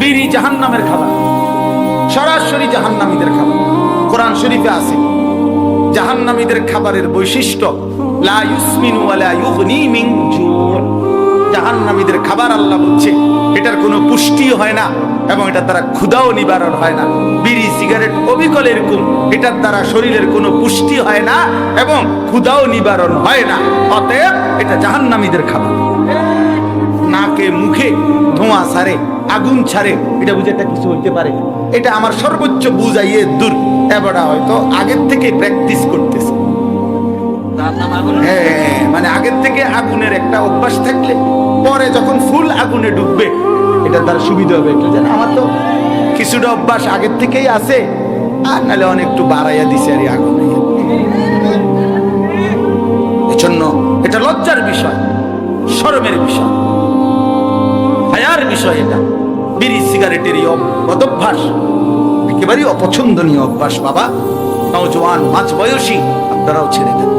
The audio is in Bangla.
বিড়ি জাহান্নামের খাবার, সরাসরি জাহান্নামীদের খাবার। কোরআন শরীফে আছে জাহান্নামীদের খাবারের বৈশিষ্ট্য, লা ইউসমিনু ওয়া লা ইউগনি মিন জু'। জাহান্নামীদের খাবার আল্লাহ বলছে এটার কোনো পুষ্টি হয় না এবং এটার দ্বারা ক্ষুধাও নিবারণ হয় না। বিড়ি সিগারেট অবিকল এরকম, এটার দ্বারা শরীরের কোনো পুষ্টি হয় না এবং ক্ষুধাও নিবারণ হয় না। অতএব এটা জাহান্নামীদের খাবার। নাকে মুখে ধোঁয়া ছাড়ে, আগুন ছাড়ে, এটা বুঝে এটা কিছু হইতে পারে? এটা আমার সর্বোচ্চ বুঝাইয়ে দূর। এবারে হয়তো আগের থেকে প্র্যাকটিস করতেছে। হ্যাঁ, মানে আগের থেকে আগুনের একটা অভ্যাস থাকলে পরে যখন ফুল আগুনে ডুববে এটা তার সুবিধা হবে। একটু জানে আমার তো কিছুটা অভ্যাস আগের থেকেই আছে, আর নাহলে অনেক একটু বাড়াইয়া দিছে আর আগুনে। এজন্য এটা লজ্জার বিষয়, শরমের বিষয়, হায়ার বিষয়। এটা বিড়ি সিগারেটের এই বদভ্যাস একেবারেই অপছন্দনীয় অভ্যাস। বাবা, নওজোয়ান মাঝ বয়সী, আপনারাও ছেড়ে দেন।